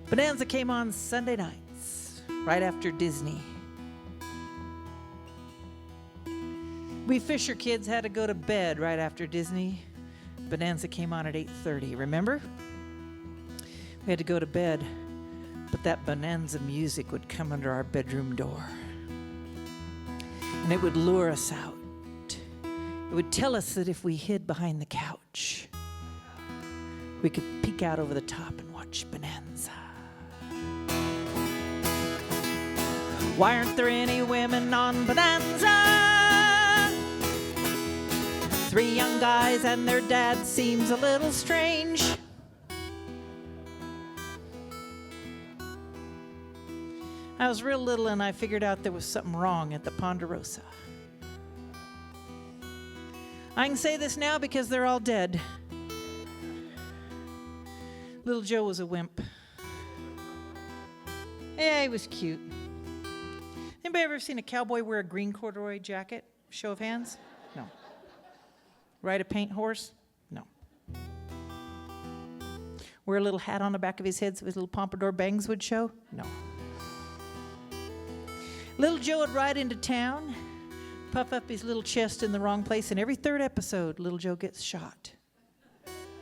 Bonanza came on Sunday nights, right after Disney. We Fisher kids had to go to bed right after Disney. Bonanza came on at 8:30, remember? We had to go to bed, but that Bonanza music would come under our bedroom door. And it would lure us out. It would tell us that if we hid behind the couch, we could peek out over the top and watch Bonanza. Why aren't there any women on Bonanza? 3 young guys and their dad seems a little strange. I was real little and I figured out there was something wrong at the Ponderosa. I can say this now because they're all dead. Little Joe was a wimp. Yeah, he was cute. Anybody ever seen a cowboy wear a green corduroy jacket? Show of hands? No. Ride a paint horse? No. Wear a little hat on the back of his head so his little pompadour bangs would show? No. Little Joe would ride into town, puff up his little chest in the wrong place, and every 3rd episode, Little Joe gets shot.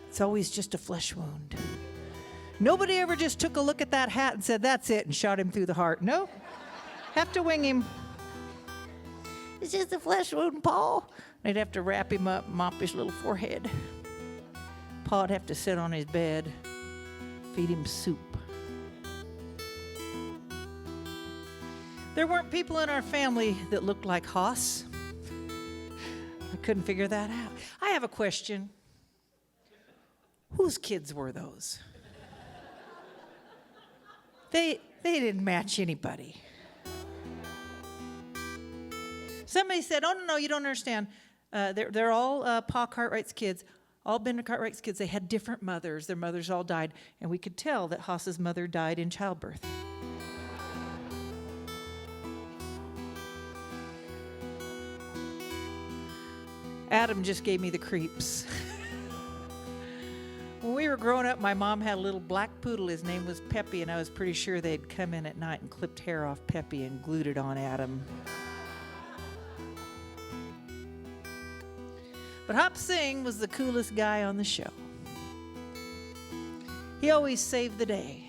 It's always just a flesh wound. Nobody ever just took a look at that hat and said, that's it, and shot him through the heart. No. Have to wing him. It's just a flesh wound, Paul. They'd have to wrap him up, mop his little forehead. Pa'd have to sit on his bed, feed him soup. There weren't people in our family that looked like Hoss. I couldn't figure that out. I have a question. Whose kids were those? They didn't match anybody. Somebody said, oh, no, you don't understand. They're all Pa Cartwright's kids. All Ben Cartwright's kids, they had different mothers. Their mothers all died. And we could tell that Hoss's mother died in childbirth. Adam just gave me the creeps. When we were growing up, my mom had a little black poodle. His name was Peppy, and I was pretty sure they'd come in at night and clipped hair off Peppy and glued it on Adam. But Hop Sing was the coolest guy on the show. He always saved the day.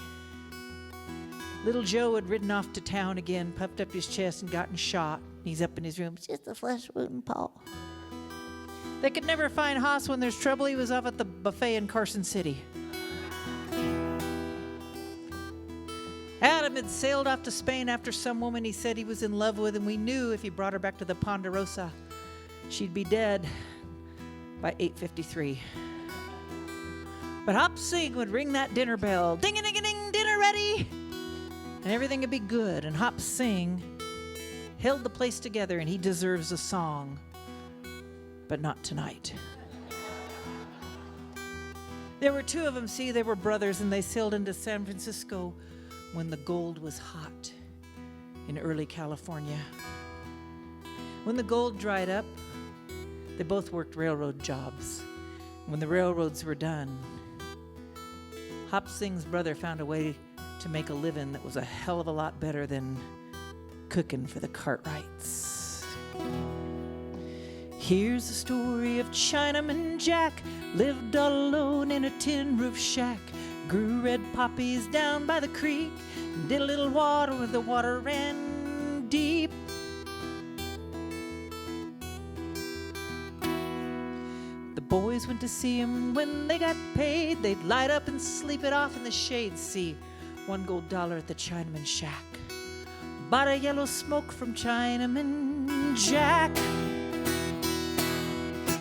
Little Joe had ridden off to town again, puffed up his chest and gotten shot. He's up in his room. It's just a flesh wound, Paul. They could never find Hoss when there's trouble. He was off at the buffet in Carson City. Adam had sailed off to Spain after some woman he said he was in love with, and we knew if he brought her back to the Ponderosa, she'd be dead by 8:53. But Hop Sing would ring that dinner bell. Ding-a-ding-a-ding, dinner ready! And everything would be good. And Hop Sing held the place together, and he deserves a song. But not tonight. There were 2 of them, see, they were brothers, and they sailed into San Francisco when the gold was hot in early California. When the gold dried up, they both worked railroad jobs. When the railroads were done, Hop Sing's brother found a way to make a living that was a hell of a lot better than cooking for the Cartwrights. Here's the story of Chinaman Jack, lived all alone in a tin roof shack, grew red poppies down by the creek, and did a little water where the water ran deep. The boys went to see him when they got paid. They'd light up and sleep it off in the shade. See, $1 gold at the Chinaman shack. Bought a yellow smoke from Chinaman Jack.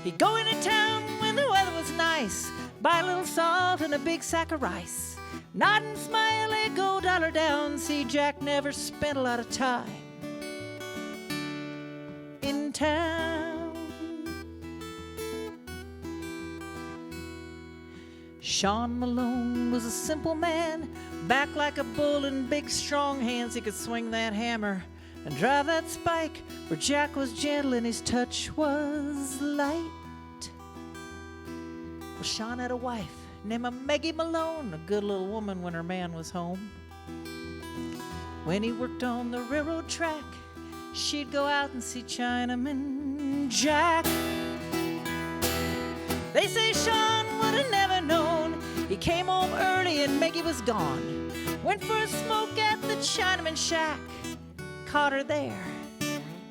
He'd go into town when the weather was nice, buy a little salt and a big sack of rice. Nod and smile, a $1 down. See, Jack never spent a lot of time in town. Sean Malone was a simple man, back like a bull and big strong hands. He could swing that hammer and drive that spike, where Jack was gentle and his touch was light. Well, Sean had a wife named Maggie Malone, a good little woman when her man was home. When he worked on the railroad track, she'd go out and see Chinaman Jack. They say Sean would have never known. He came home early and Maggie was gone. Went for a smoke at the Chinaman shack. Caught her there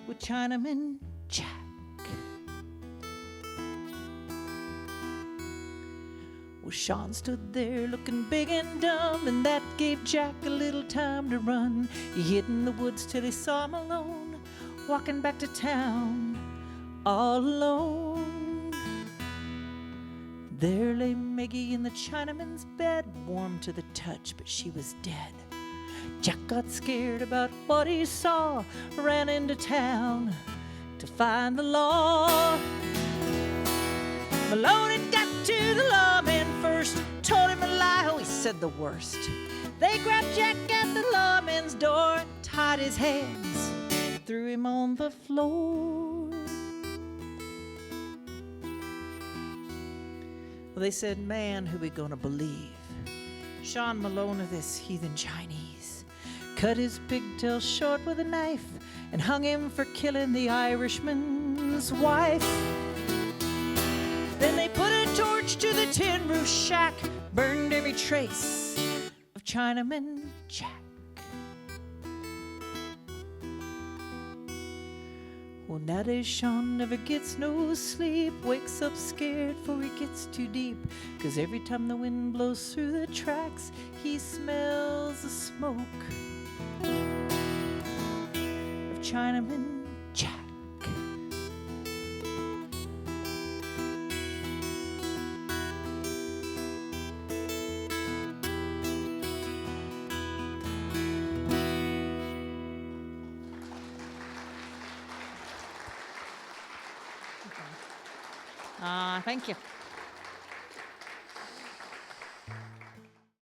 with Chinaman Jack. Well, Sean stood there looking big and dumb, and that gave Jack a little time to run. He hid in the woods till he saw him alone, walking back to town all alone. There lay Maggie in the Chinaman's bed, warm to the touch, but she was dead. Jack got scared about what he saw, ran into town to find the law. Malone had got to the lawman first, told him a lie, oh, he said the worst. They grabbed Jack at the lawman's door, tied his hands, threw him on the floor. Well, they said, man, who we gonna believe? Sean Malone or this heathen Chinese? Cut his pigtails short with a knife and hung him for killing the Irishman's wife. Then they put a torch to the tin roof shack, burned every trace of Chinaman Jack. Well, nowadays Sean never gets no sleep, wakes up scared before he gets too deep, 'cause every time the wind blows through the tracks, he smells the smoke of Chinaman Jack. Thank you.